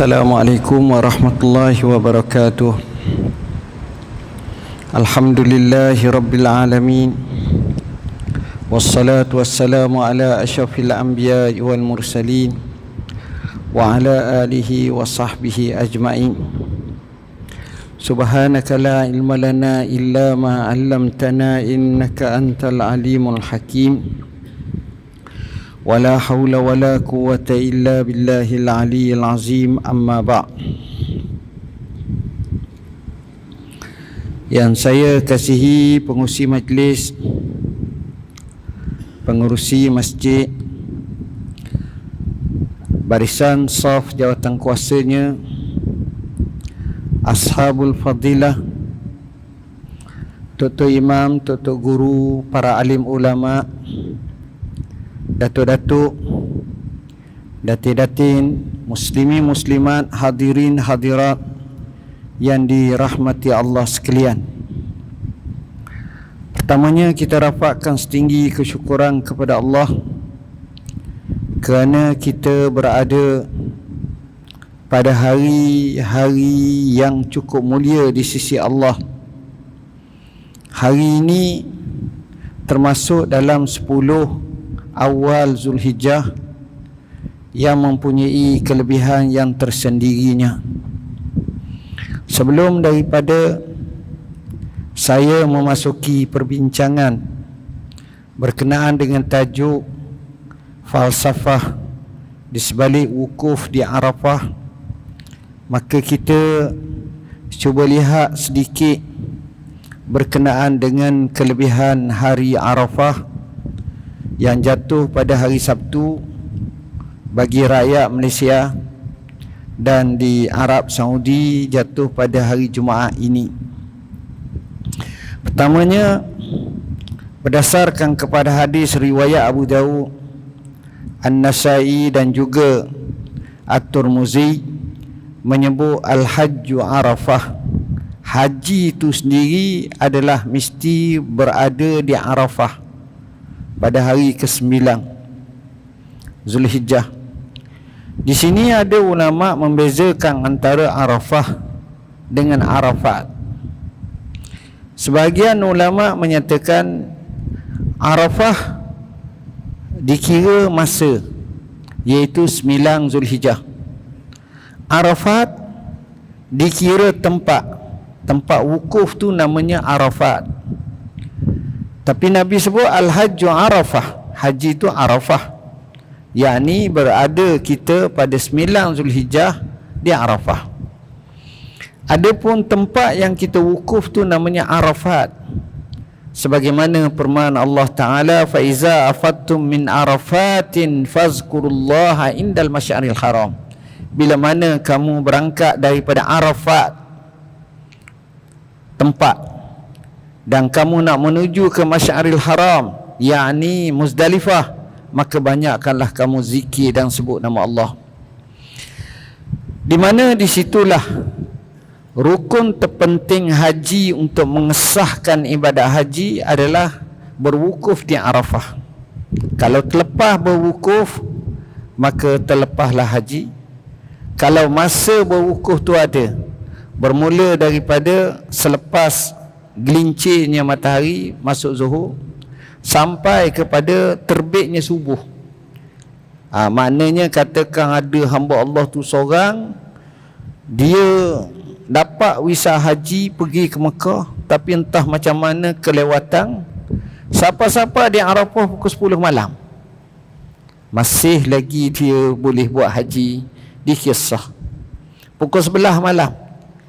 Assalamualaikum warahmatullahi wabarakatuh. Alhamdulillahi rabbil alamin. Wassalatu wassalamu ala asyrafil anbiya'i wal mursalin wa ala alihi wa sahbihi ajma'in. Subhanaka la ilma lana illa ma 'allamtana innaka antal alimul hakim. Wala haula wala quwwata illa billahil aliyyil azim. Amma ba'. Yang saya kasihi pengurusi majlis, pengurusi masjid, barisan saf jawatan kuasanya, ashabul fadilah, tok-tok imam, tok-tok guru, para alim ulama, datuk-datuk, datin-datin, muslimin muslimat, hadirin hadirat yang dirahmati Allah sekalian. Pertamanya kita rapatkan setinggi kesyukuran kepada Allah kerana kita berada pada hari-hari yang cukup mulia di sisi Allah. Hari ini termasuk dalam 10 awal Zulhijjah yang mempunyai kelebihan yang tersendirinya. Sebelum daripada saya memasuki perbincangan berkenaan dengan tajuk falsafah di sebalik wukuf di Arafah, maka kita cuba lihat sedikit berkenaan dengan kelebihan hari Arafah yang jatuh pada hari Sabtu bagi rakyat Malaysia, dan di Arab Saudi jatuh pada hari Jumaat ini. Pertamanya, berdasarkan kepada hadis riwayat Abu Dawud, An-Nasai dan juga At-Tirmizi menyebut Al-Hajju Arafah. Haji itu sendiri adalah mesti berada di Arafah pada hari ke-9 Zulhijjah. Di sini ada ulama membezakan antara Arafah dengan Arafat. Sebahagian ulama menyatakan Arafah dikira masa, iaitu 9 Zulhijjah. Arafat dikira tempat. Tempat wukuf tu namanya Arafat. Tapi Nabi sebut Al-Hajju Arafah. Haji itu Arafah, yakni berada kita pada 9 Zulhijjah di Arafah. Adapun tempat yang kita wukuf tu namanya Arafat, sebagaimana firman Allah Ta'ala, فَإِذَا أَفَدْتُم مِّنْ عَرَفَاتٍ فَاذْكُرُوا اللَّهَ عِندَ الْمَشْعَرِ الْحَرَامِ. Bila mana kamu berangkat daripada Arafat, tempat, dan kamu nak menuju ke Masy'aril Haram, yakni Muzdalifah, maka banyakkanlah kamu zikir dan sebut nama Allah. Di mana di situlah rukun terpenting haji untuk mengesahkan ibadat haji adalah berwukuf di Arafah. Kalau terlepas berwukuf, maka terlepaslah haji. Kalau masa berwukuf tu ada, bermula daripada selepas gelincirnya matahari masuk zuhur sampai kepada terbitnya subuh. Maknanya katakan ada hamba Allah tu seorang, dia dapat visa haji pergi ke Mekah, tapi entah macam mana kelewatan, siapa-siapa di Arafah pukul 10 malam, masih lagi dia boleh buat haji. Dikisah pukul 11 malam,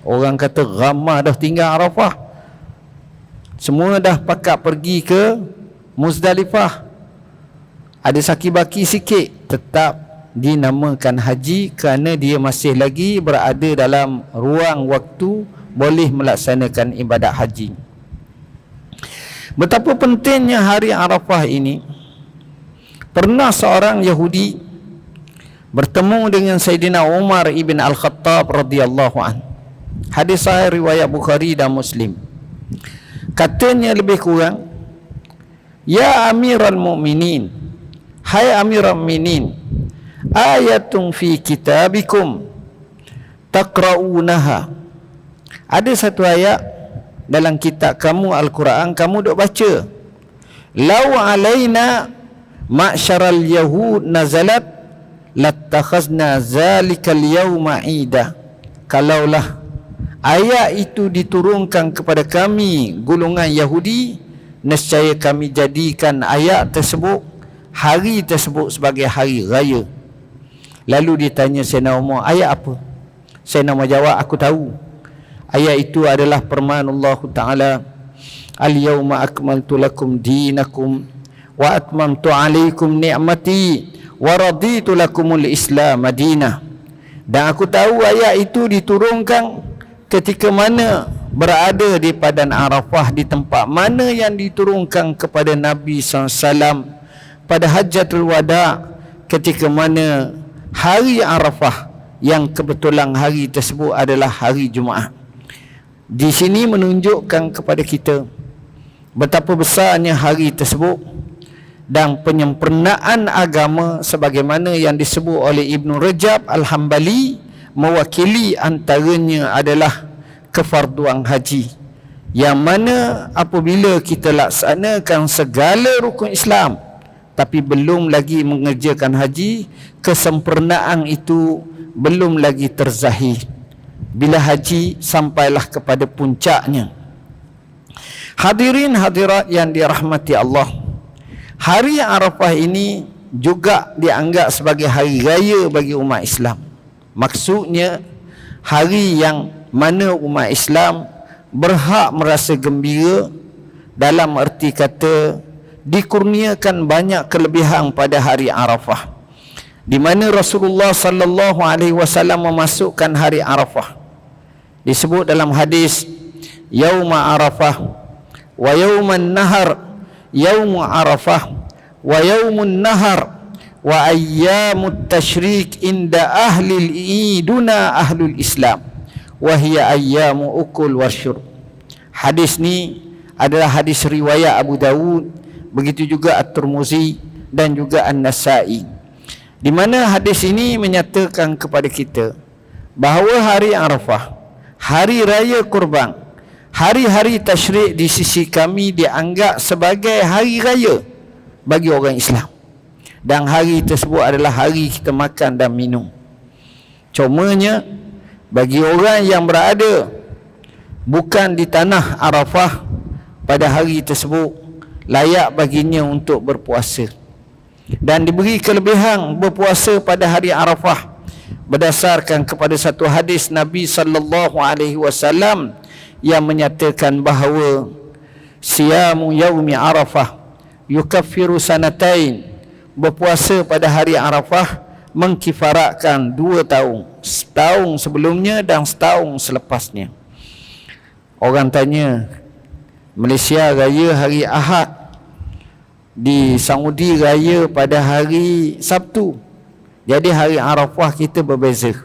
orang kata ramai dah tinggal Arafah, semua dah pakat pergi ke Muzdalifah, ada saki-baki sikit, tetap dinamakan haji kerana dia masih lagi berada dalam ruang waktu boleh melaksanakan ibadat haji. Betapa pentingnya hari Arafah ini. Pernah seorang Yahudi bertemu dengan Sayyidina Umar ibn Al-Khattab radhiyallahu an. Hadis sahih riwayat Bukhari dan Muslim. Katanya lebih kurang, ya Amiral Mu'minin, hai Amiral Mu'minin, ayatun fi kitabikum taqra'unaha. Ada satu ayat dalam kitab kamu Al-Quran, kamu duk baca, law alaina ma'syaral yahud nazalat lattakhazna zalikal yawma ida. Kalaulah ayat itu diturunkan kepada kami golongan Yahudi, nescaya kami jadikan ayat tersebut, hari tersebut sebagai hari raya. Lalu ditanya Sayyidina Umar, ayat apa? Sayyidina Umar jawab, aku tahu. Ayat itu adalah firman Allah Ta'ala, al-yawma akmaltu lakum dinakum wa atmamtu alaikum ni'mati wa raditu lakumul Islam madinah. Dan aku tahu ayat itu diturunkan ketika mana berada di Padang Arafah, di tempat mana yang diturunkan kepada Nabi SAW pada Hajjatul Wada, ketika mana hari Arafah, yang kebetulan hari tersebut adalah hari Jumaat. Di sini menunjukkan kepada kita betapa besarnya hari tersebut dan penyempurnaan agama sebagaimana yang disebut oleh Ibn Rajab Al-Hambali, mewakili antaranya adalah kefarduan haji, yang mana apabila kita laksanakan segala rukun Islam tapi belum lagi mengerjakan haji, kesempurnaan itu belum lagi terzahir. Bila haji sampailah kepada puncaknya. Hadirin hadirat yang dirahmati Allah, hari Arafah ini juga dianggap sebagai hari raya bagi umat Islam. Maksudnya hari yang mana umat Islam berhak merasa gembira, dalam arti kata dikurniakan banyak kelebihan pada hari Arafah, di mana Rasulullah sallallahu alaihi wasallam memasukkan hari Arafah. Disebut dalam hadis, yauma Arafah wa yauman nahar, yaumu Arafah wa yaumun nahar wa ayyamut tasyrik inda ahlil iduna ahlul Islam wa hiya ayyamu ukul wasyurb. Hadis ni adalah hadis riwayat Abu Dawud, begitu juga At-Tirmizi dan juga An-Nasa'i, di mana hadis ini menyatakan kepada kita bahawa hari Arafah, hari raya kurban, hari-hari tasyrik di sisi kami dianggap sebagai hari raya bagi orang Islam, dan hari tersebut adalah hari kita makan dan minum. Cumanya bagi orang yang berada bukan di tanah Arafah pada hari tersebut, layak baginya untuk berpuasa, dan diberi kelebihan berpuasa pada hari Arafah berdasarkan kepada satu hadis Nabi sallallahu alaihi wasallam yang menyatakan bahawa siyamu yaumi Arafah yukaffiru sanatain, berpuasa pada hari Arafah mengkifaratkan 2 tahun, setahun sebelumnya dan setahun selepasnya. Orang tanya, Malaysia raya hari Ahad, di Saudi raya pada hari Sabtu, jadi hari Arafah kita berbeza.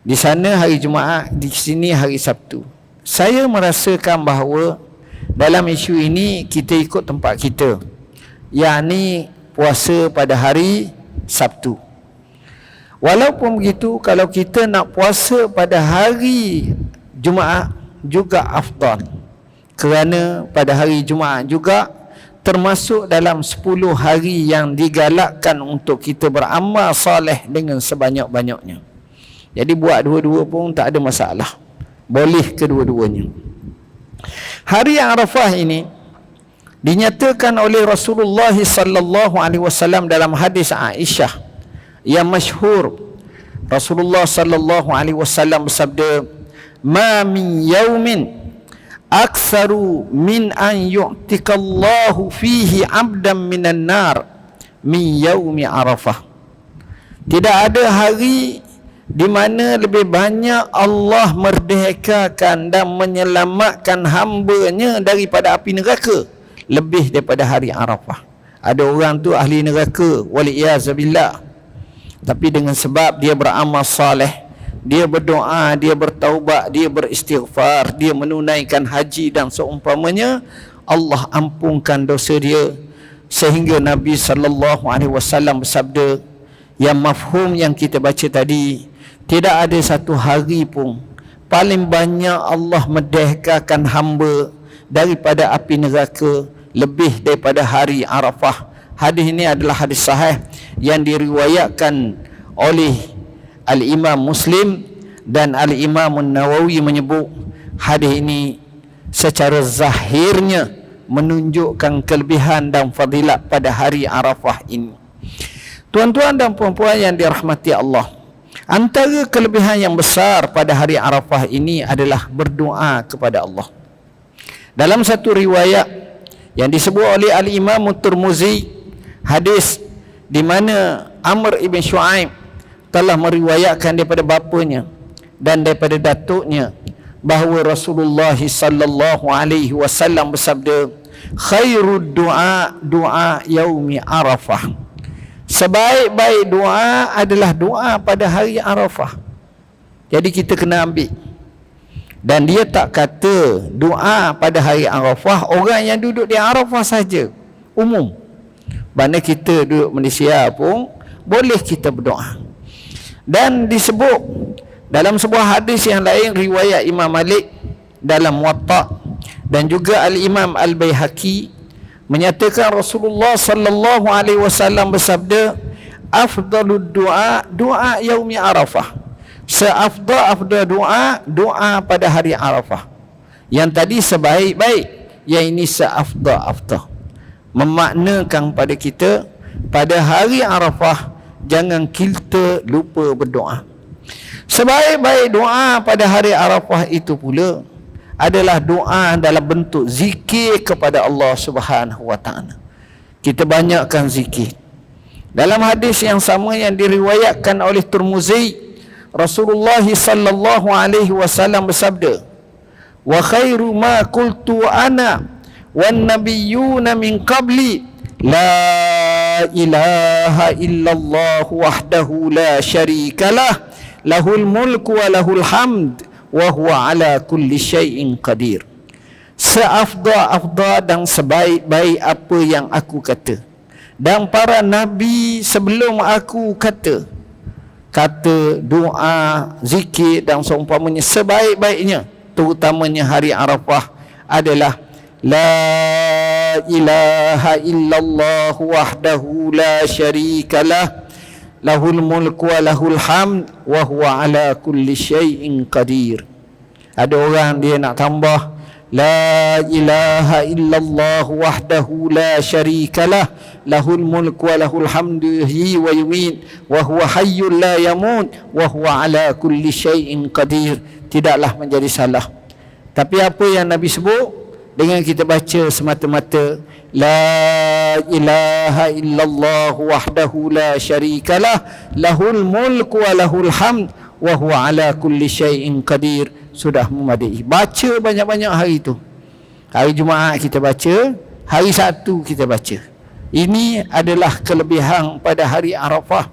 Di sana hari Jumaat, di sini hari Sabtu. Saya merasakan bahawa dalam isu ini kita ikut tempat kita, yakni puasa pada hari Sabtu. Walaupun begitu, kalau kita nak puasa pada hari Jumaat juga afdal, kerana pada hari Jumaat juga termasuk dalam 10 hari yang digalakkan untuk kita beramal soleh dengan sebanyak-banyaknya. Jadi buat dua-dua pun tak ada masalah, boleh kedua-duanya. Hari Arafah ini dinyatakan oleh Rasulullah sallallahu alaihi wasallam dalam hadis Aisyah yang masyhur. Rasulullah sallallahu alaihi wasallam bersabda, "Ma min yaumin aksaru min an yu'tikallahu fihi 'abdan minan nar min yaumi Arafah." Tidak ada hari di mana lebih banyak Allah merdekakan dan menyelamatkan hamba-Nya daripada api neraka lebih daripada hari Arafah. Ada orang tu ahli neraka, wali'iyazzabillah, tapi dengan sebab dia beramal saleh, dia berdoa, dia bertaubat, dia beristighfar, dia menunaikan haji dan seumpamanya, Allah ampunkan dosa dia. Sehingga Nabi sallallahu alaihi wasallam bersabda, yang mafhum yang kita baca tadi, tidak ada satu hari pun paling banyak Allah merdekakan hamba daripada api neraka lebih daripada hari Arafah. Hadis ini adalah hadis sahih yang diriwayatkan oleh Al-Imam Muslim, dan Al-Imam Nawawi menyebut hadis ini secara zahirnya menunjukkan kelebihan dan fadilat pada hari Arafah ini. Tuan-tuan dan puan-puan yang dirahmati Allah, antara kelebihan yang besar pada hari Arafah ini adalah berdoa kepada Allah. Dalam satu riwayat yang disebut oleh Al-Imam Tirmizi, hadis di mana Amr ibn Shu'aib telah meriwayatkan daripada bapanya dan daripada datuknya bahawa Rasulullah sallallahu alaihi wasallam bersabda, khairud du'a du'a yaumi Arafah. Sebaik-baik doa adalah doa pada hari Arafah. Jadi kita kena ambil. Dan dia tak kata doa pada hari Arafah orang yang duduk di Arafah saja, umum. Mana kita duduk Malaysia pun boleh kita berdoa. Dan disebut dalam sebuah hadis yang lain riwayat Imam Malik dalam Muwatta, dan juga Al-Imam Al-Baihaqi menyatakan Rasulullah sallallahu alaihi wasallam bersabda, afdalud du'a du'a yaumi Arafah. Seafdal doa doa pada hari Arafah. Yang tadi sebaik-baik, yang ini seafdal. Memaknakan pada kita pada hari Arafah jangan kita lupa berdoa. Sebaik-baik doa pada hari Arafah itu pula adalah doa dalam bentuk zikir kepada Allah Subhanahu wa taala. Kita banyakkan zikir. Dalam hadis yang sama yang diriwayatkan oleh Tirmizi, Rasulullah sallallahu alaihi wasallam bersabda, wa khairu ma qultu ana wan nabiyyuna min qabli la ilaha illallah wahdahu la syarikalah lahul mulku wa lahul hamd wa huwa ala kulli syai'in qadir. Seafdal dan sebaik-baik apa yang aku kata dan para nabi sebelum aku kata doa, zikir dan seumpamanya, sebaik-baiknya terutamanya hari Arafah adalah la ilaha illallah wahdahu la syarikalah lahul mulku wa lahul hamd wa huwa ala kulli syai'in qadir. Ada orang dia nak tambah la ilaha illallah wahdahu la syarikalah lahul mulku wa lahul hamdu yuhyi wa yumiit wa huwa hayyul la yamut wa huwa ala kulli syai'in qadir. Tidaklah menjadi salah. Tapi apa yang Nabi sebut dengan kita baca semata-mata la ilaha illallah wahdahu la syarikalah lahul mulku wa lahul hamd wa huwa ala kulli syai'in qadir, sudah memadai. Baca banyak-banyak hari itu. Hari Jumaat kita baca, hari Sabtu kita baca. Ini adalah kelebihan pada hari Arafah.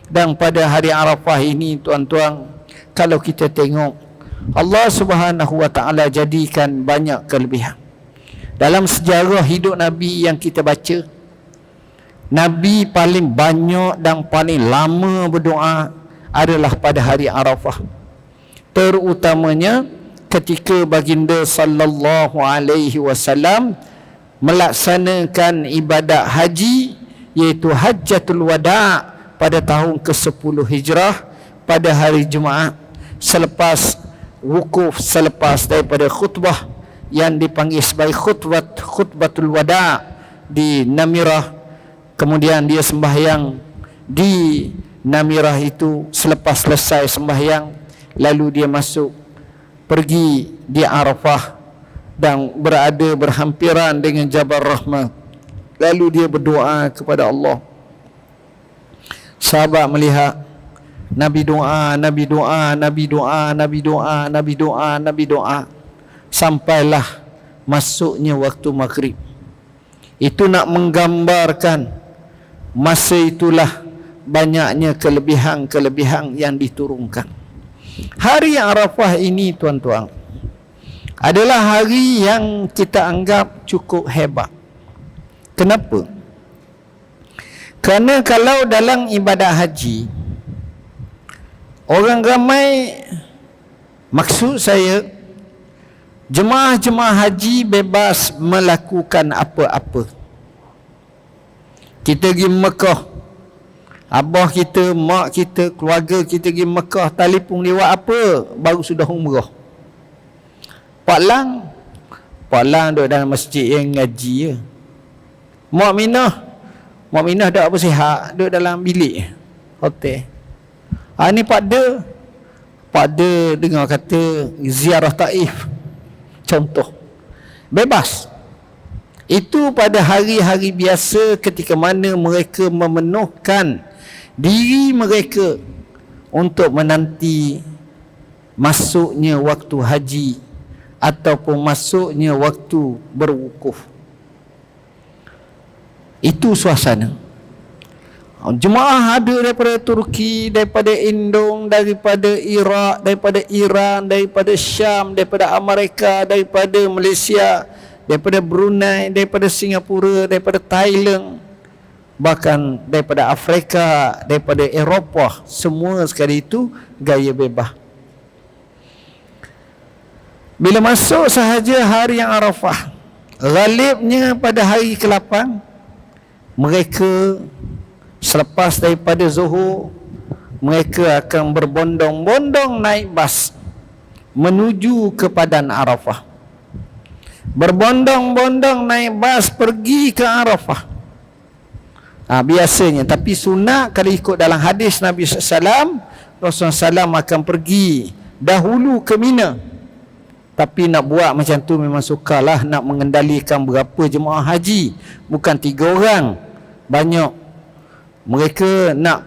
Dan pada hari Arafah ini tuan-tuan, kalau kita tengok, Allah Subhanahu wa taala jadikan banyak kelebihan. Dalam sejarah hidup Nabi yang kita baca, Nabi paling banyak dan paling lama berdoa adalah pada hari Arafah. Terutamanya ketika baginda sallallahu alaihi wasallam melaksanakan ibadat haji, iaitu Hajjatul Wada' pada tahun ke-10 Hijrah pada hari Jumaat, selepas wukuf, selepas daripada khutbah yang dipanggil sebagai khutbatul wada' di Namirah. Kemudian dia sembahyang di Namirah itu. Selepas selesai sembahyang, lalu dia masuk pergi di Arafah dan berada berhampiran dengan Jabal Rahmah. Lalu dia berdoa kepada Allah. Sahabat melihat Nabi doa, Nabi doa, Nabi doa, Nabi doa, Nabi doa, Nabi doa, sampailah masuknya waktu maghrib. Itu nak menggambarkan masa itulah banyaknya kelebihan-kelebihan yang diturunkan. Hari Arafah ini tuan-tuan adalah hari yang kita anggap cukup hebat. Kenapa? Kerana kalau dalam ibadat haji, Orang ramai, maksud saya, jemaah-jemaah haji bebas melakukan apa-apa. Kita pergi Mekah, abah kita, mak kita, keluarga kita pergi Mekah, telefon lewat apa, baru sudah umrah. Pak Lang duduk dalam masjid yang ngaji je. Mak Minah duduk apa sihat, duduk dalam bilik hotel. Ni Pak De dengar kata ziarah Taif, contoh. Bebas. Itu pada hari-hari biasa ketika mana mereka memenuhkan diri mereka untuk menanti masuknya waktu haji ataupun masuknya waktu berwukuf. Itu suasana. Jemaah ada daripada Turki, daripada Indon, daripada Iraq, daripada Iran, daripada Syam, daripada Amerika, daripada Malaysia, daripada Brunei, daripada Singapura, daripada Thailand, bahkan daripada Afrika, daripada Eropah. Semua sekali itu gaya bebas. Bila masuk sahaja hari yang Arafah, ghalibnya pada hari ke-8, mereka selepas daripada zuhur, mereka akan berbondong-bondong naik bas menuju ke Padang Arafah. Berbondong-bondong naik bas pergi ke Arafah. Biasanya, tapi sunat kalau ikut dalam hadis Nabi SAW, Rasulullah SAW akan pergi dahulu ke Mina. Tapi nak buat macam tu memang sukarlah, nak mengendalikan berapa jemaah haji, bukan 3 orang, banyak. Mereka nak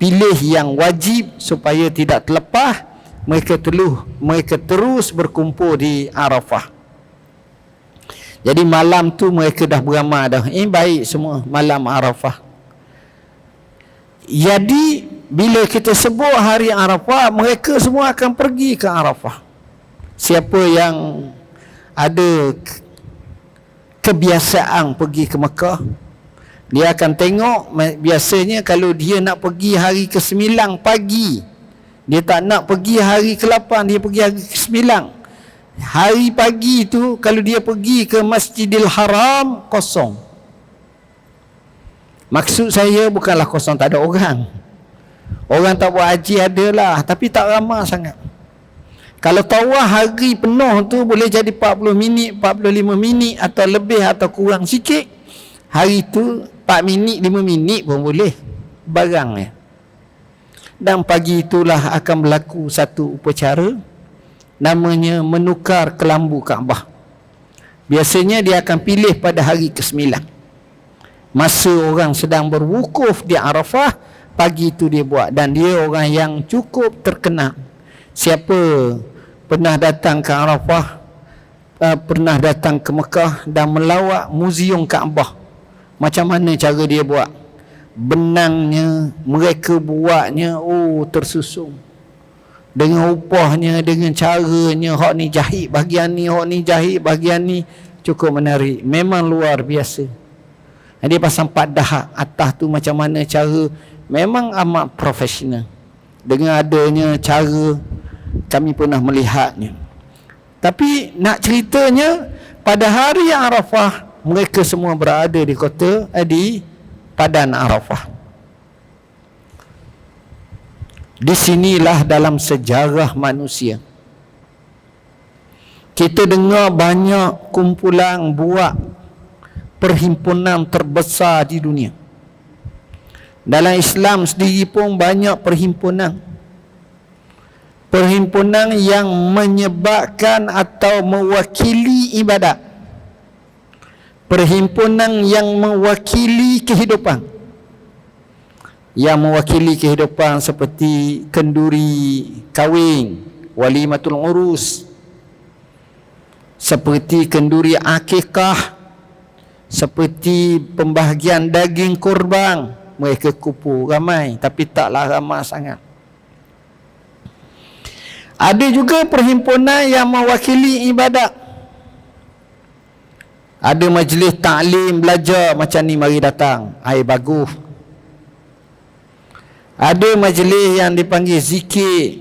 pilih yang wajib supaya tidak terlepas. Mereka terus berkumpul di Arafah. Jadi malam tu mereka dah beramal dah. Baik semua malam Arafah. Jadi bila kita sebut hari Arafah, mereka semua akan pergi ke Arafah. Siapa yang ada kebiasaan pergi ke Mekah, dia akan tengok biasanya kalau dia nak pergi hari ke-9 pagi, dia tak nak pergi hari ke-8, dia pergi hari ke-9. Hari pagi tu kalau dia pergi ke Masjidil Haram, kosong. Maksud saya bukanlah kosong, tak ada orang. Orang tak buat haji adalah, tapi tak ramai sangat. Kalau tawaf hari penuh tu boleh jadi 40 minit, 45 minit atau lebih atau kurang sikit. Hari tu 4 minit, 5 minit pun boleh barangnya. Dan pagi itulah akan berlaku satu upacara, namanya menukar kelambu Kaabah. Biasanya dia akan pilih pada hari ke-9, masa orang sedang berwukuf di Arafah. Pagi itu dia buat, dan dia orang yang cukup terkenal. Siapa pernah datang ke Arafah, pernah datang ke Mekah dan melawat muzium Kaabah, macam mana cara dia buat, benangnya mereka buatnya tersusun dengan upahnya, dengan caranya, hak ni jahit bahagian ni, hak ni jahit bahagian ni, cukup menarik, memang luar biasa. Dia pasang padah atas tu macam mana cara, memang amat profesional. Dengan adanya cara, kami pernah melihatnya. Tapi nak ceritanya, pada hari Arafah mereka semua berada di di Padang Arafah. Di sinilah dalam sejarah manusia kita dengar banyak kumpulan buat perhimpunan terbesar di dunia. Dalam Islam sendiri pun banyak perhimpunan yang menyebabkan atau mewakili ibadat, perhimpunan yang mewakili kehidupan, seperti kenduri kahwin, walimatul urus, seperti kenduri akikah, seperti pembahagian daging korban. Mereka kumpul ramai, tapi taklah ramai sangat. Ada juga perhimpunan yang mewakili ibadat. Ada majlis taklim belajar macam ni, mari datang, bagus. Ada majlis yang dipanggil zikir,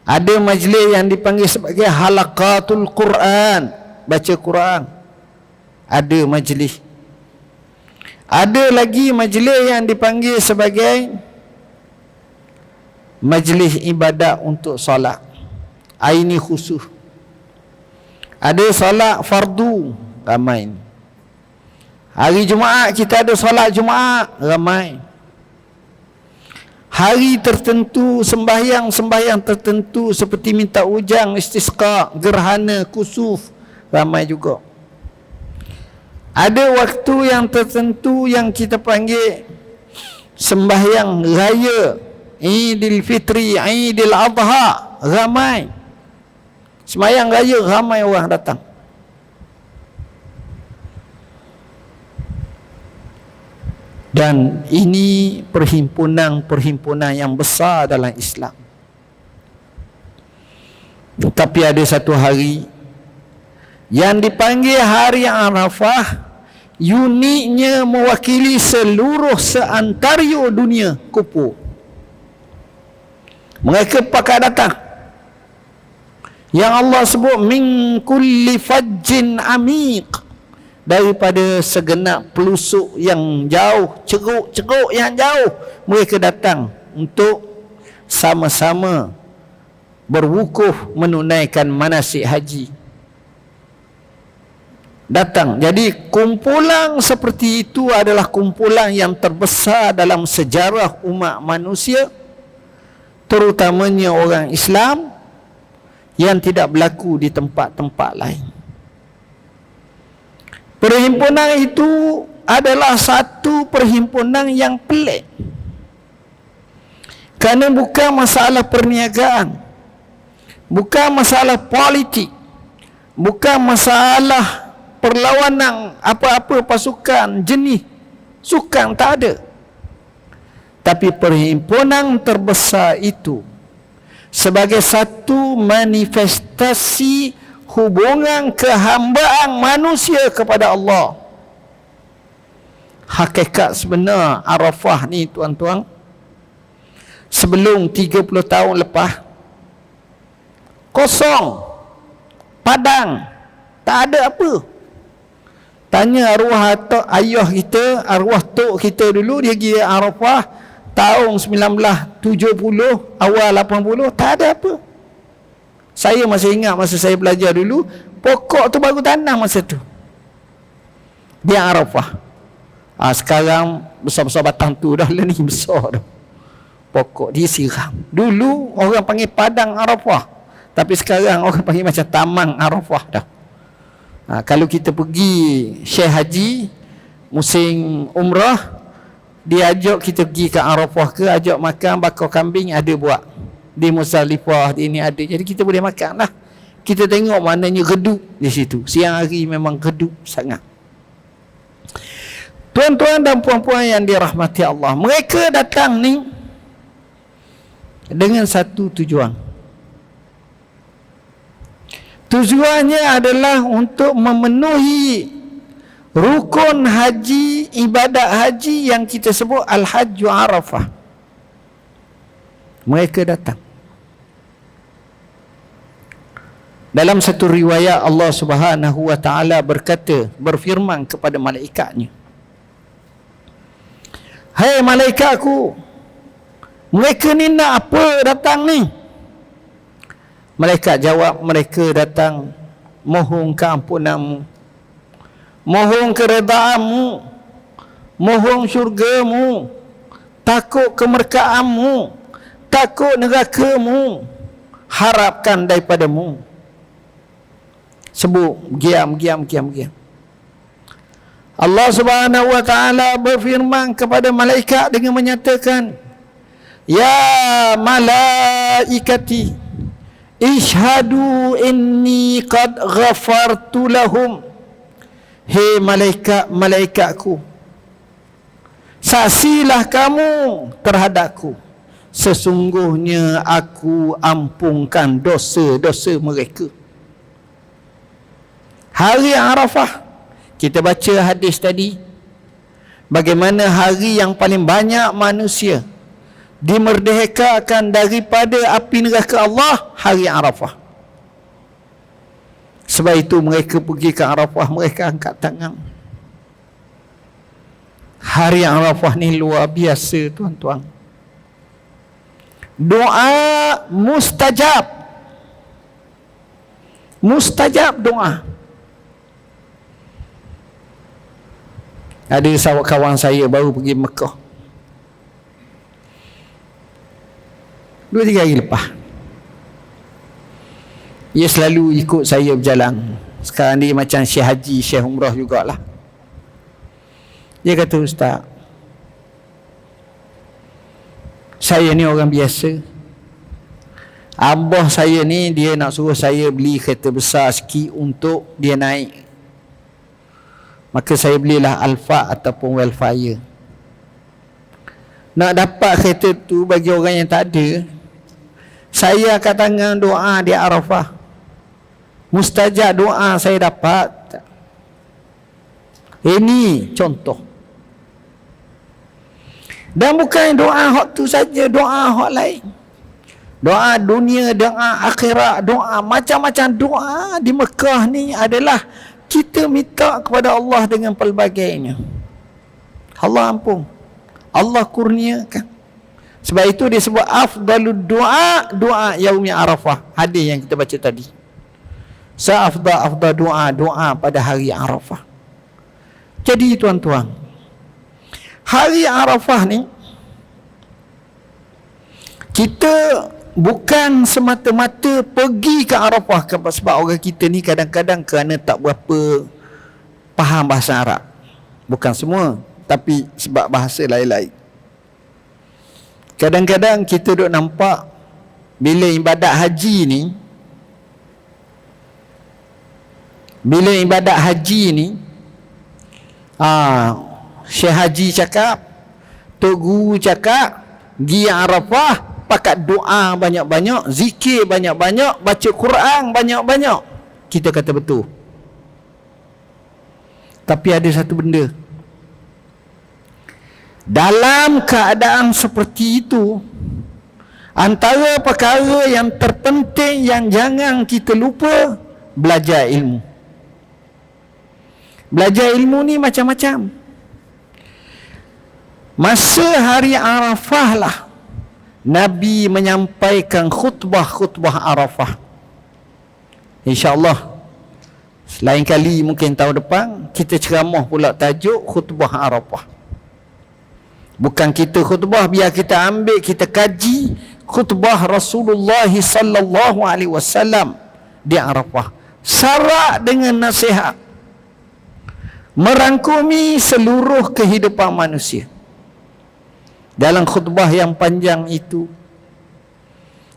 ada majlis yang dipanggil sebagai halaqatul Quran, baca Quran. Ada majlis. Ada lagi majlis yang dipanggil sebagai majlis ibadat untuk solat. Ini khusus. Ada solat fardu, ramai. Hari Jumaat kita ada solat Jumaat, ramai. Hari tertentu, sembahyang tertentu seperti minta ujang, istisqa, gerhana, kusuf, ramai juga. Ada waktu yang tertentu yang kita panggil sembahyang raya, Idul Fitri, Idul Adha, ramai. Sembahyang raya ramai orang datang. Dan ini perhimpunan yang besar dalam Islam. Tapi ada satu hari yang dipanggil Hari Arafah, uniknya mewakili seluruh seantario dunia kufur. Mereka pakai datang. Yang Allah sebut min kulli fajjin amiq, daripada segenap pelusuk yang jauh, ceruk yang jauh, mereka datang untuk sama-sama berwukuf menunaikan manasik haji. Datang. Jadi kumpulan seperti itu adalah kumpulan yang terbesar dalam sejarah umat manusia, terutamanya orang Islam, yang tidak berlaku di tempat-tempat lain. Perhimpunan itu adalah satu perhimpunan yang pelik. Kerana bukan masalah perniagaan, bukan masalah politik, bukan masalah perlawanan apa-apa pasukan jenis sukan, tak ada. Tapi perhimpunan terbesar itu sebagai satu manifestasi hubungan kehambaan manusia kepada Allah. Hakikat sebenar Arafah ni tuan-tuan, sebelum 30 tahun lepas, kosong, padang, tak ada apa. Tanya arwah ayah kita, arwah tok kita dulu, dia pergi Arafah tahun 1970, awal 80, tak ada apa. Saya masih ingat masa saya belajar dulu, pokok tu baru tanam masa tu. Dia Arafah. Sekarang besar-besar batang tu dah ni besar dah. Pokok dia siram. Dulu orang panggil padang Arafah, tapi sekarang orang panggil macam taman Arafah dah. Kalau kita pergi Syekh Haji musim umrah, dia ajak kita pergi ke Arafah ke, ajak makan bakar kambing, ada buat di Muzdalifah, ini ada. Jadi kita boleh makan lah. Kita tengok maknanya redup di situ. Siang hari memang redup sangat. Tuan-tuan dan puan-puan yang dirahmati Allah, mereka datang ni dengan satu tujuan. Tujuannya adalah untuk memenuhi rukun haji, ibadat haji yang kita sebut Al-Hajju Arafah. Mereka datang. Dalam satu riwayat, Allah Subhanahu wa ta'ala berfirman kepada malaikatnya, "Hai malaikatku, mereka ni nak apa datang ni?" Malaikat jawab, mereka datang mohon keampunanmu, mohon keredaanmu, mohon syurgamu, takut kemurkaanmu, takut nerakamu, harapkan daripadamu. Sebut giam. Allah Subhanahu wa ta'ala berfirman kepada malaikat dengan menyatakan, "Ya malaikati, ishhadu inni qad ghafartu lahum." Hei malaikatku, saksilah kamu terhadapku, sesungguhnya aku ampunkan dosa-dosa mereka. Hari Arafah, kita baca hadis tadi, bagaimana hari yang paling banyak manusia dimerdekakan daripada api neraka Allah hari Arafah. Sebab itu mereka pergi ke Arafah, mereka angkat tangan. Hari Arafah ni luar biasa tuan-tuan. Doa mustajab. Mustajab doa. Ada sahabat kawan saya baru pergi Mekah 2-3 hari lepas. Dia selalu ikut saya berjalan. Sekarang dia macam Syekh Haji, Syekh Umrah jugalah. Dia kata, Ustaz, saya ni orang biasa. Abah saya ni dia nak suruh saya beli kereta besar sikit untuk dia naik. Maka saya belilah Alfa ataupun Wellfire. Nak dapat kereta tu bagi orang yang tak ada, saya angkat tangan doa di Arafah. Mustajab doa saya dapat. Ini contoh. Dan bukan doa hak tu saja, doa hak lain. Doa dunia, doa akhirat, doa macam-macam doa di Mekah ni adalah kita minta kepada Allah dengan pelbagainya. Allah ampun, Allah kurniakan. Sebab itu dia sebut afdalud doa, doa yaumi Arafah. Hadis yang kita baca tadi. Afdal doa, doa pada hari Arafah. Jadi tuan-tuan, hari Arafah ni kita bukan semata-mata pergi ke Arafah sebab orang kita ni kadang-kadang kerana tak berapa faham bahasa Arab. Bukan semua, tapi sebab bahasa lain-lain. Kadang-kadang kita duk nampak bila ibadat haji ni, Syekh Haji cakap, Tok Guru cakap, pergi Arafah pakat doa banyak-banyak, zikir banyak-banyak, baca Quran banyak-banyak. Kita kata betul. Tapi ada satu benda. Dalam keadaan seperti itu, antara perkara yang terpenting yang jangan kita lupa, belajar ilmu. Belajar ilmu ni macam-macam. Masa hari Arafah lah Nabi menyampaikan khutbah Arafah. InsyaAllah lain kali, mungkin tahun depan, kita ceramah pula tajuk khutbah Arafah. Bukan kita khutbah, biar kita ambil, kita kaji khutbah Rasulullah sallallahu alaihi wasallam di Arafah. Syarat dengan nasihat, merangkumi seluruh kehidupan manusia. Dalam khutbah yang panjang itu,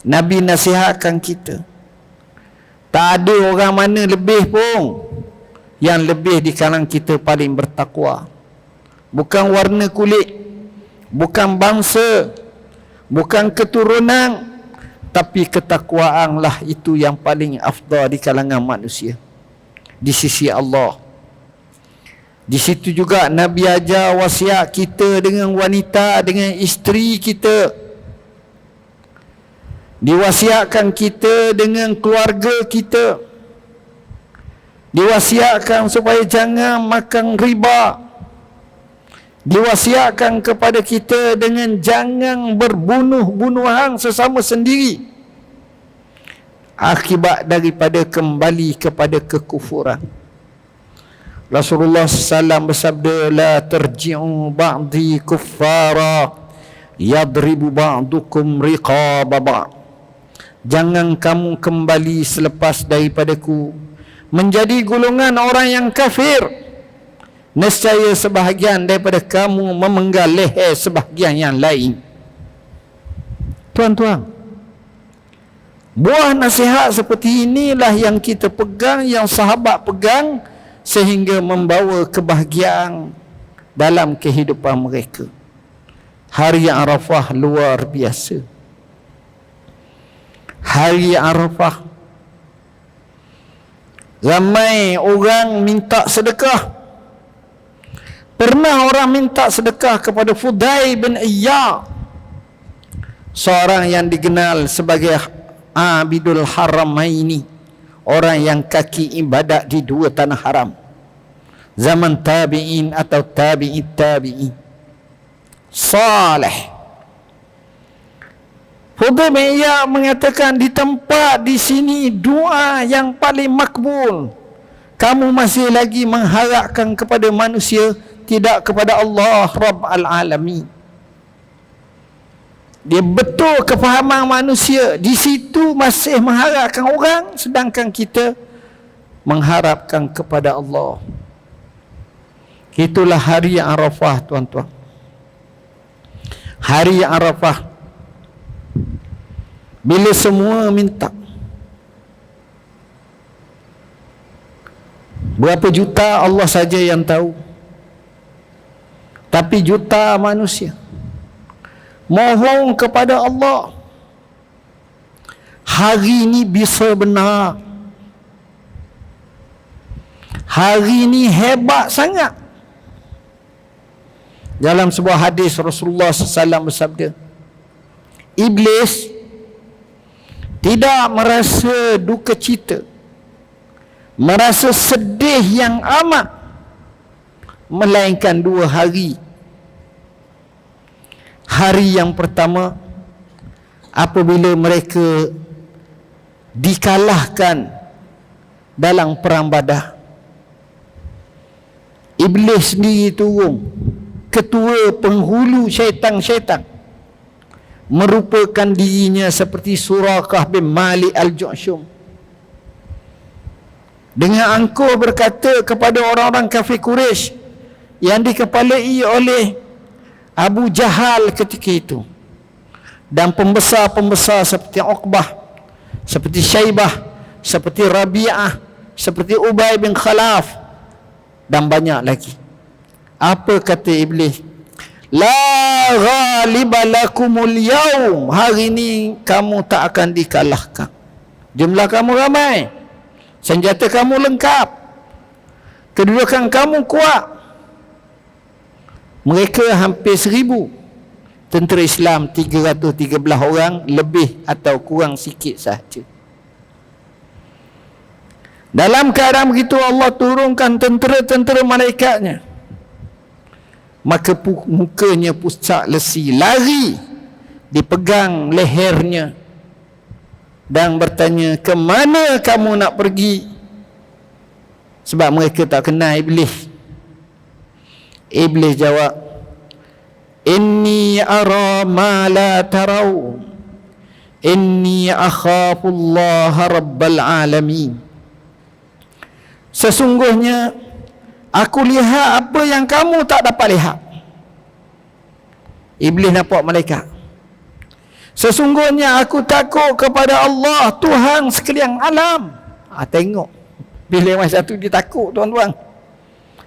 Nabi nasihatkan kita, tak ada orang mana lebih pun yang lebih di kalangan kita paling bertakwa. Bukan warna kulit, bukan bangsa, bukan keturunan, tapi ketakwaanlah itu yang paling afdal di kalangan manusia di sisi Allah. Di situ juga Nabi ajar wasiat kita dengan wanita, dengan isteri kita. Diwasiatkan kita dengan keluarga kita. Diwasiatkan supaya jangan makan riba. Diwasiatkan kepada kita dengan jangan berbunuh-bunuhan sesama sendiri, akibat daripada kembali kepada kekufuran. Rasulullah SAW bersabda, la terji'u ba'di kuffara yadribu ba'dukum riqaba ba'd. Jangan kamu kembali selepas daripadaku menjadi golongan orang yang kafir. Nescaya sebahagian daripada kamu memenggal leher sebahagian yang lain. Tuan-tuan, buah nasihat seperti inilah yang kita pegang, yang sahabat pegang, sehingga membawa kebahagiaan dalam kehidupan mereka. Hari Arafah luar biasa. Hari Arafah ramai orang minta sedekah. Pernah orang minta sedekah kepada Fudail bin Iyad. seorang yang dikenal sebagai Abidul Haramaini, orang yang kaki ibadat di dua tanah haram, zaman tabi'in atau tabi'in, salih. Fudail bin Iyad mengatakan, di tempat di sini doa yang paling makbul, kamu masih lagi mengharapkan kepada manusia, tidak kepada Allah Rabbul Alamin. Dia betul kefahaman manusia di situ masih mengharapkan orang, sedangkan kita mengharapkan kepada Allah. Itulah hari Arafah, tuan-tuan. Hari Arafah, bila semua minta, berapa juta Allah saja yang tahu, tapi juta manusia mohon kepada Allah, hari ini bisa benar, hari ini hebat sangat. Dalam sebuah hadis Rasulullah SAW bersabda, Iblis tidak merasa duka cita, merasa sedih yang amat, melainkan dua hari. Hari yang pertama, apabila mereka dikalahkan dalam perang Badar. Iblis sendiri turun, ketua penghulu syaitan-syaitan, merupakan dirinya seperti Surakah bin Malik al-Ju'shum, dengan angkuh berkata kepada orang-orang kafir Quraisy yang dikepalai oleh Abu Jahal ketika itu, dan pembesar-pembesar seperti Uqbah, seperti Syaibah, seperti Rabi'ah, seperti Ubay bin Khalaf, dan banyak lagi. Apa kata Iblis? La ghaliba lakumul yaum, hari ini kamu tak akan dikalahkan. Jumlah kamu ramai, senjata kamu lengkap, kedudukan kamu kuat. Mereka hampir 1000, tentera Islam 313 orang, lebih atau kurang sikit sahaja. Dalam keadaan begitu, Allah turunkan tentera-tentera malaikatnya. Maka mukanya pucat lesi, lari, dipegang lehernya dan bertanya, ke mana kamu nak pergi? Sebab mereka tak kenal Iblis. Iblis jawab, inni ara ma la tarau, inni akhafullaha rabbal alamin. Sesungguhnya aku lihat apa yang kamu tak dapat lihat. Iblis nampak malaikat. Sesungguhnya aku takut kepada Allah, Tuhan sekalian alam. Tengok, bila masa tu dia takut, tuan-tuan.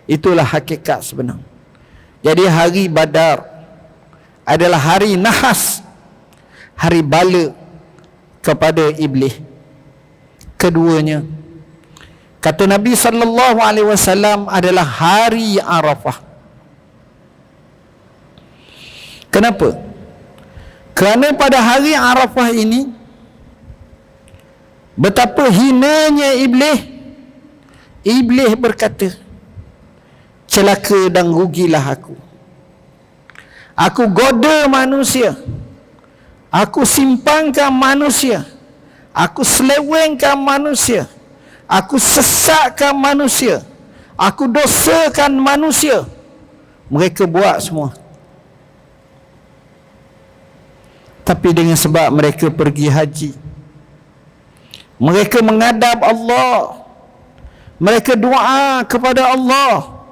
Itulah hakikat sebenar. Jadi hari Badar adalah hari nahas, hari bala kepada Iblis. Keduanya, kata Nabi SAW, adalah hari Arafah. Kenapa? Kerana pada hari Arafah ini, betapa hinanya Iblis. Iblis berkata, celaka dan rugilah aku. Aku goda manusia, aku simpangkan manusia, aku selewengkan manusia, aku sesatkan manusia, aku dosakan manusia. Mereka buat semua, tapi dengan sebab mereka pergi haji, mereka menghadap Allah, mereka doa kepada Allah,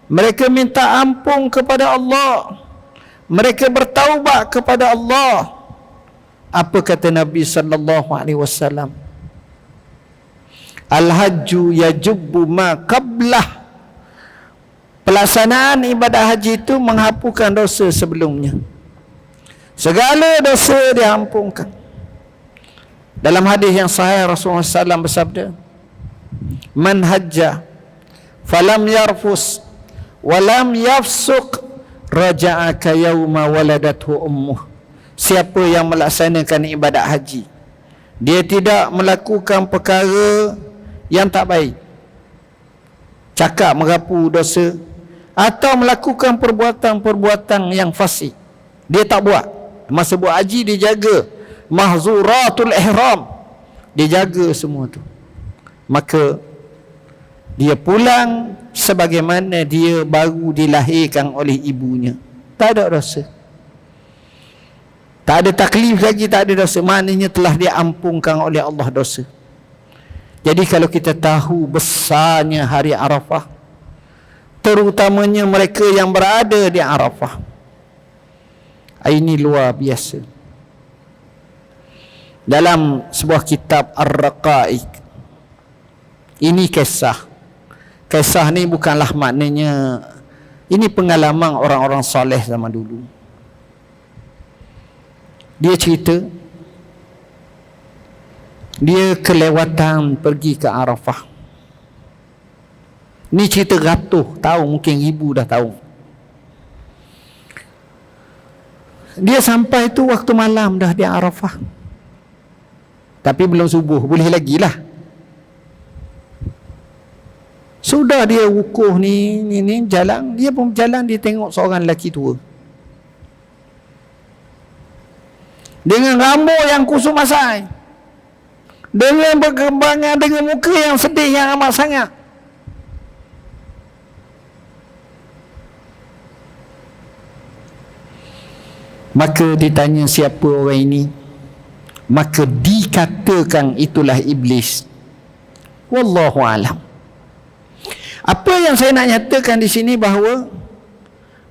mereka minta ampun kepada Allah, mereka bertaubat kepada Allah. Apa kata Nabi SAW? Al-hajju yajubbu ma qablah. Pelaksanaan ibadah haji itu menghapuskan dosa sebelumnya. Segala dosa diampunkan. Dalam hadis yang sahih, Rasulullah SAW bersabda, man hajja falam yarfus walam yafsuq raja'a ka yawma waladathu ummuh. siapa yang melaksanakan ibadat haji, dia tidak melakukan perkara yang tak baik, cakap merapu dosa, atau melakukan perbuatan-perbuatan yang fasik, dia tak buat. Masa buat haji dia jaga mahzuratul ihram, dia jaga semua tu, maka dia pulang sebagaimana dia baru dilahirkan oleh ibunya. Tak ada dosa, tak ada taklif lagi, tak ada dosa. Maknanya telah diampunkan oleh Allah dosa. Jadi kalau kita tahu besarnya hari Arafah, terutamanya mereka yang berada di Arafah, ini luar biasa. Dalam sebuah kitab Ar-Raqaiq, ini kisah ni bukanlah maknanya, ini pengalaman orang-orang soleh zaman dulu. Dia cerita dia kelewatan pergi ke Arafah. Ni cerita ratus tahun, mungkin ribu dah tahun. Dia sampai tu waktu malam dah di Arafah, tapi belum subuh, boleh lagi lah. Sudah dia wukuf ni jalan, dia pun berjalan, dia tengok seorang lelaki tua dengan rambut yang kusut masai, dengan berkembangan, dengan muka yang sedih yang amat sangat. Maka ditanya siapa orang ini, maka dikatakan itulah iblis. Wallahu alam. Apa yang saya nak nyatakan di sini bahawa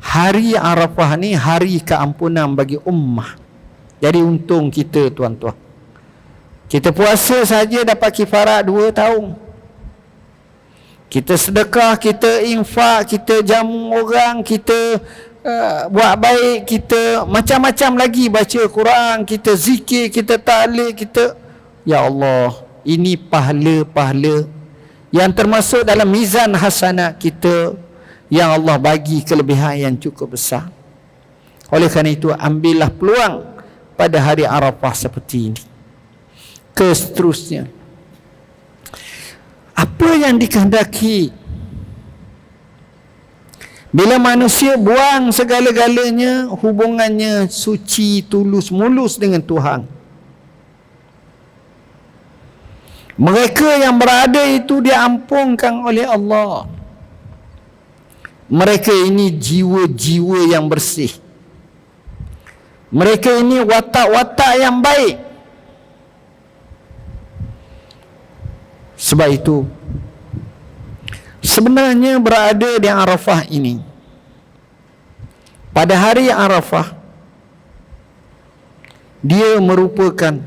hari Arafah ni hari keampunan bagi ummah. Jadi untung kita tuan-tuan, kita puasa saja dapat kifarat 2 tahun. Kita sedekah, kita infak, kita jamu orang, kita buat baik, kita macam-macam lagi, baca Quran, kita zikir, kita tahlil, kita, ya Allah, ini pahala-pahala yang termasuk dalam mizan hasanat kita yang Allah bagi kelebihan yang cukup besar. Oleh kerana itu, ambillah peluang pada hari Arafah seperti ini. Seterusnya, apa yang dikehendaki bila manusia buang segala-galanya, hubungannya suci, tulus, mulus dengan Tuhan. Mereka yang berada itu diampunkan oleh Allah. Mereka ini jiwa-jiwa yang bersih. Mereka ini watak-watak yang baik. Sebab itu, sebenarnya berada di Arafah ini, pada hari Arafah, dia merupakan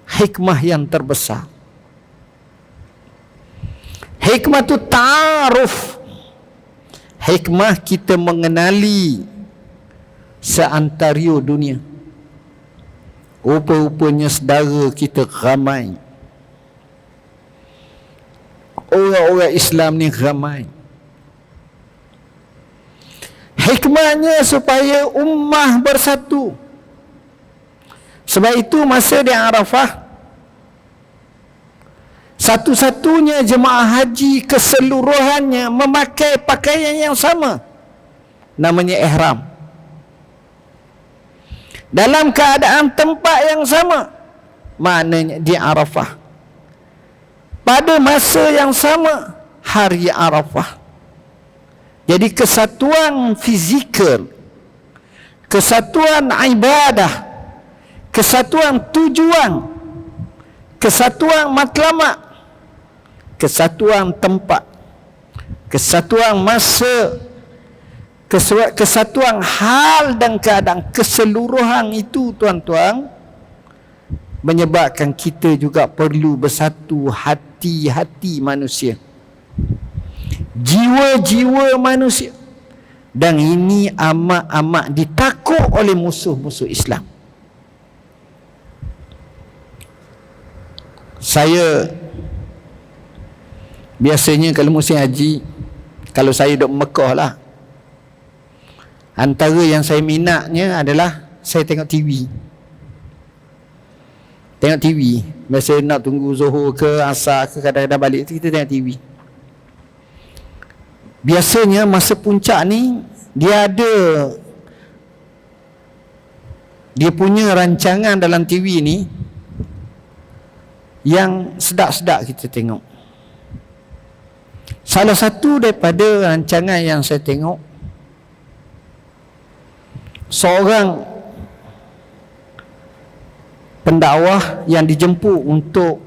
hikmah yang terbesar. Hikmah itu ta'aruf, hikmah kita mengenali seantario dunia. Rupa-rupanya saudara kita ramai, orang-orang Islam ni ramai. Hikmahnya supaya ummah bersatu. Sebab itu masa di Arafah, satu-satunya jemaah haji keseluruhannya memakai pakaian yang sama, namanya ihram, dalam keadaan tempat yang sama, maknanya di Arafah, pada masa yang sama, hari Arafah. Jadi kesatuan fizikal, kesatuan ibadah, kesatuan tujuan, kesatuan matlamat, kesatuan tempat, kesatuan masa, kesatuan hal dan keadaan, keseluruhan itu tuan-tuan, menyebabkan kita juga perlu bersatu hati-hati manusia, jiwa-jiwa manusia. Dan ini amat-amat ditakut oleh musuh-musuh Islam. Saya biasanya kalau musim haji, kalau saya duduk Mekah lah, antara yang saya minatnya adalah saya tengok TV. Tengok TV. Biasa nak tunggu Zuhur ke Asar ke, kadang-kadang balik tu kita tengok TV. Biasanya masa puncak ni dia punya rancangan dalam TV ni yang sedap-sedap kita tengok. Salah satu daripada rancangan yang saya tengok, seorang pendakwah yang dijemput untuk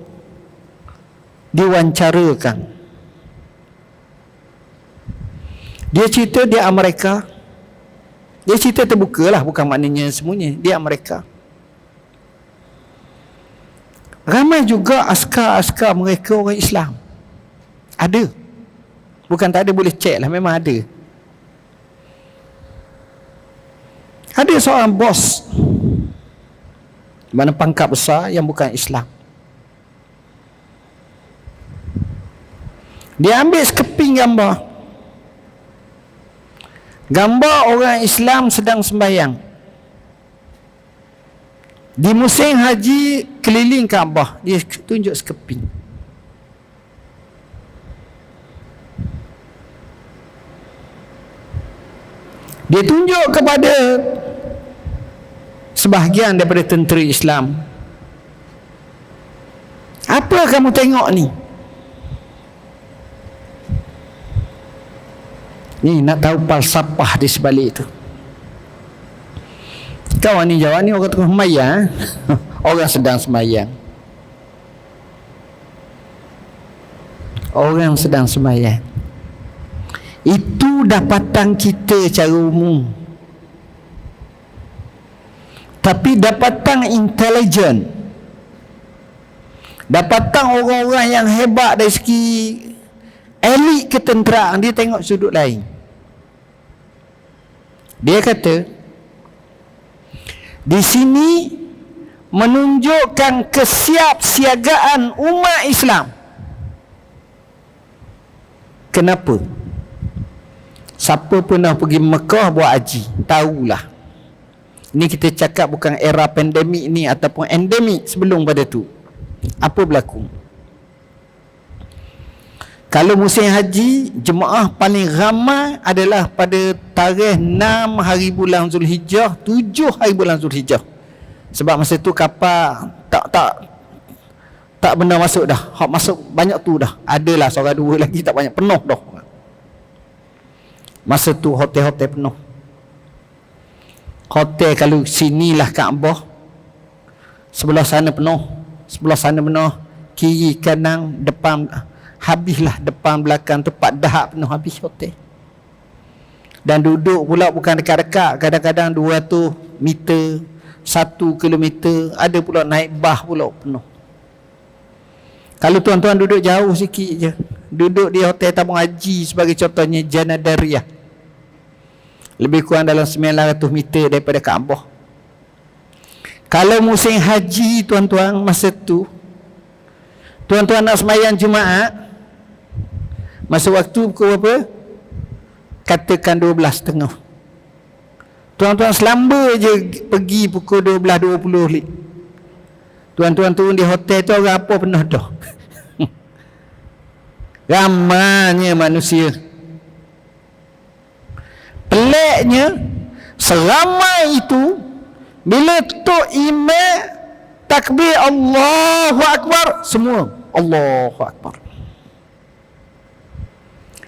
diwawancarakan. Dia cerita dia Amerika. Dia cerita terbuka lah, bukan maknanya semuanya. Dia Amerika. Ramai juga askar-askar mereka orang Islam. Ada. Bukan tak ada, boleh cek lah, memang ada. Ada seorang bos mana pangkat besar yang bukan Islam. Dia ambil sekeping gambar. Gambar orang Islam sedang sembahyang. Di musim haji keliling Kaabah, dia tunjuk sekeping. Dia tunjuk kepada sebahagian daripada tentera Islam. Apa kamu tengok ni? Ni nak tahu falsafah di sebalik itu. Kawan ni jawab, ni orang tengah sembahyang. Orang sedang sembahyang. Orang sedang sembahyang. Itu dapatan kita secara umum. Tapi dapatan intelijen, dapatan orang-orang yang hebat dari segi elit ketenteraan, dia tengok sudut lain. Dia kata di sini menunjukkan kesiapsiagaan umat Islam. Kenapa? Siapa pernah pergi Mekah buat haji, tahulah. Ini kita cakap bukan era pandemik ni ataupun endemik sebelum pada tu. Apa berlaku? Kalau musim haji, jemaah paling ramai adalah pada tarikh 6 hari bulan Zulhijjah, 7 hari bulan Zulhijjah. Sebab masa tu kapal tak benar masuk dah. Hak masuk banyak tu dah. Adalah seorang dua lagi, tak banyak, penuh dah. Masa tu hotel-hotel penuh. Hotel kalau sinilah Kaabah, sebelah sana penuh, sebelah sana penuh, kiri kanan depan, habislah depan belakang, tempat dahak penuh, habis hotel. Dan duduk pula bukan dekat-dekat, kadang-kadang 200 meter, 1 kilometer, ada pula naik bah pula penuh. Kalau tuan-tuan duduk jauh sikit je, duduk di hotel tabung haji sebagai contohnya Janadariyah, lebih kurang dalam 900 meter daripada Kaabah. Kalau musim haji tuan-tuan, masa tu tuan-tuan nak sembahyang Jumaat, masa waktu pukul berapa? Katakan 12.30. Tuan-tuan selamba je pergi pukul 12.20. Tuan-tuan turun di hotel tu, orang apa penuh dah. Ramainya manusia. Peliknya, seramai itu, bila tok imam takbir Allahu Akbar, semua Allahu Akbar.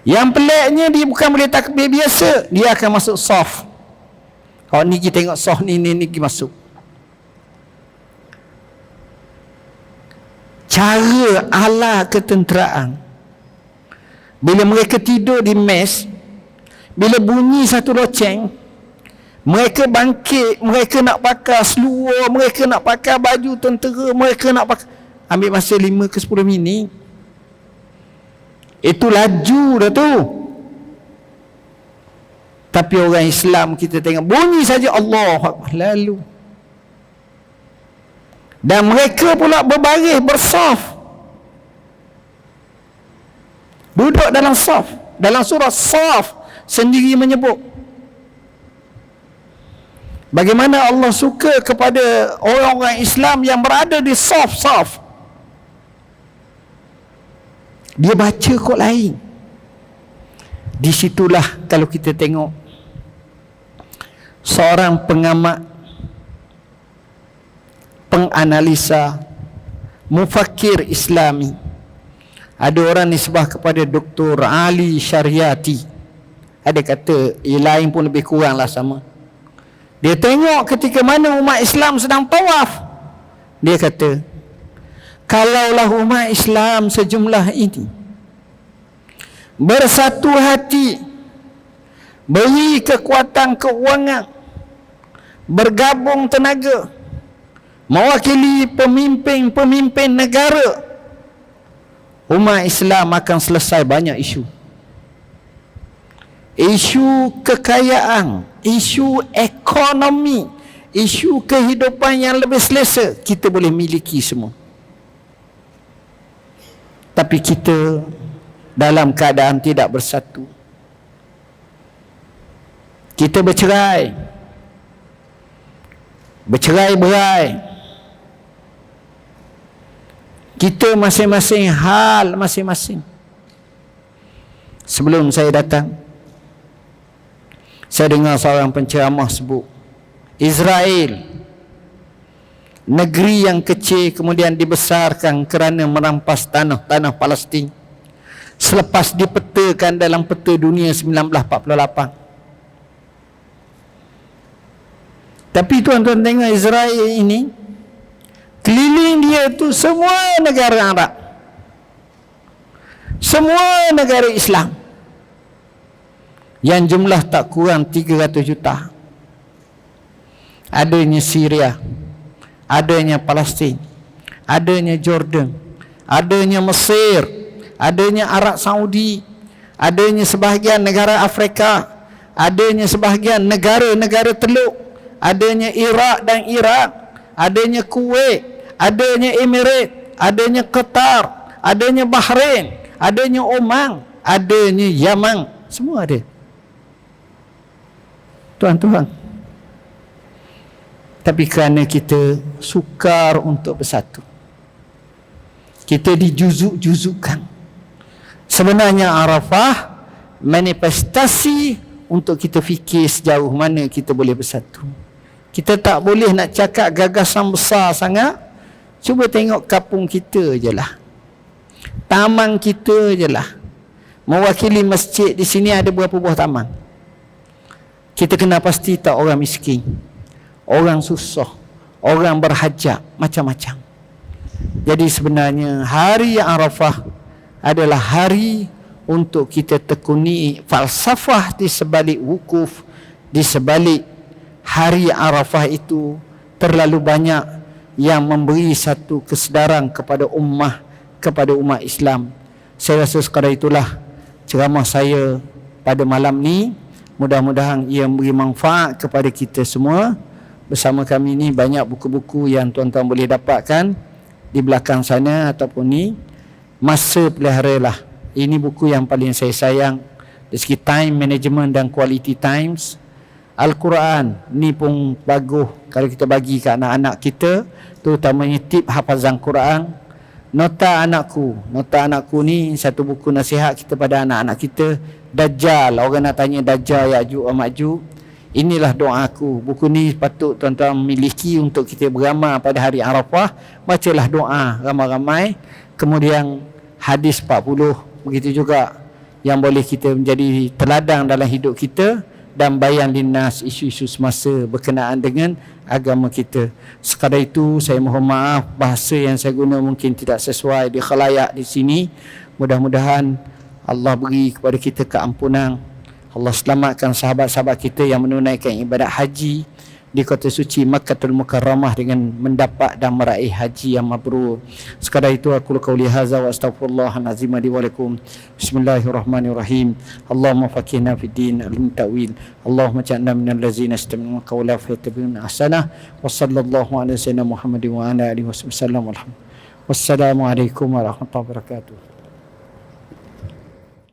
Yang peliknya, dia bukan boleh takbir biasa, dia akan masuk saf. Kalau ni kita tengok saf ni masuk. Cara ala ketenteraan, bila mereka tidur di mes, bila bunyi satu loceng, mereka bangkit, mereka nak pakai seluar, mereka nak pakai baju tentera, mereka nak pakai, ambil masa 5 ke 10 minit. Itu laju dah tu. Tapi orang Islam kita tengok bunyi saja Allahu Akbar, lalu. Dan mereka pula berbaris, bersaf, duduk dalam saf. Dalam surah Saf sendiri menyebut Bagaimana Allah suka kepada orang-orang Islam yang berada di saf-saf. Dia baca kod lain. Di situlah kalau kita tengok seorang pengamat, penganalisa, mufakir Islami. Ada orang nisbah kepada Dr. Ali Syariati. Ada kata lain pun lebih kurang lah sama. Dia tengok ketika mana umat Islam sedang tawaf. Dia kata, kalaulah umat Islam sejumlah ini bersatu hati, beri kekuatan keuangan, bergabung tenaga, mewakili pemimpin-pemimpin negara, umat Islam akan selesai banyak isu. Isu kekayaan, isu ekonomi, isu kehidupan yang lebih selesa, kita boleh miliki semua. Tapi kita dalam keadaan tidak bersatu. Kita bercerai-berai. Kita masing-masing hal masing-masing. Sebelum saya datang, saya dengar seorang penceramah sebut, Israel, negeri yang kecil kemudian dibesarkan kerana merampas tanah Palestin selepas dipetakan dalam peta dunia 1948. Tapi tuan-tuan tengok Israel ini, keliling dia tu semua negara Arab, semua negara Islam, yang jumlah tak kurang 300 juta. Adanya Syria, adanya Palestin, adanya Jordan, adanya Mesir, adanya Arab Saudi, adanya sebahagian negara Afrika, adanya sebahagian negara-negara Teluk, adanya Iraq dan Iraq, adanya Kuwait, adanya Emirat, adanya Qatar, adanya Bahrain, adanya Oman, adanya Yaman, semua ada. Tuan-tuan, tapi kerana kita sukar untuk bersatu, kita dijuzuk-juzukkan. Sebenarnya Arafah manifestasi untuk kita fikir sejauh mana kita boleh bersatu. Kita tak boleh nak cakap gagasan besar sangat. Cuba tengok kampung kita je lah, taman kita je lah. Mewakili masjid di sini ada berapa buah taman? Kita kena pasti tak orang miskin, orang susah, orang berhajat, macam-macam. Jadi sebenarnya hari Arafah adalah hari untuk kita tekuni falsafah di sebalik wukuf, di sebalik hari Arafah itu. Terlalu banyak yang memberi satu kesedaran kepada umat Islam. Saya rasa sekadar itulah ceramah saya pada malam ni. Mudah-mudahan ia memberi manfaat kepada kita semua. Bersama kami ni banyak buku-buku yang tuan-tuan boleh dapatkan di belakang sana ataupun ni. Masa pelihara lah. Ini buku yang paling saya sayang dari segi time management dan quality times. Al-Quran ni pun bagus kalau kita bagi ke anak-anak kita, terutamanya tip hafazan Quran. Nota anakku ni satu buku nasihat kita pada anak-anak kita. Dajjal, orang nak tanya Dajjal, Ya'juj wa Ma'juj. Inilah doaku. Buku ni patut tuan-tuan miliki untuk kita beramal pada hari Arafah. Bacalah doa ramai-ramai. Kemudian hadis 40, begitu juga yang boleh kita menjadi teladan dalam hidup kita, dan bayan linnas isu-isu semasa berkenaan dengan agama kita. Sekadar itu saya mohon maaf bahasa yang saya guna mungkin tidak sesuai di khalayak di sini. Mudah-mudahan Allah beri kepada kita keampunan. Allah selamatkan sahabat-sahabat kita yang menunaikan ibadat haji di kota suci Makkahul Mukarramah dengan mendapat dan meraih haji yang mabrur. Sekadar itu aku qauli hadza wa astaghfirullahal azim li wa lakum. Bismillahirrahmanirrahim. Allahumma faqihna fid din al-tawil. Allahumma ja'alna minal ladzina yastami'una qawla fayattabi'una ahsanah. Wa sallallahu ala sayyidina Muhammadin wa ala alihi wasallam. Wassalamu alaikum warahmatullahi wabarakatuh.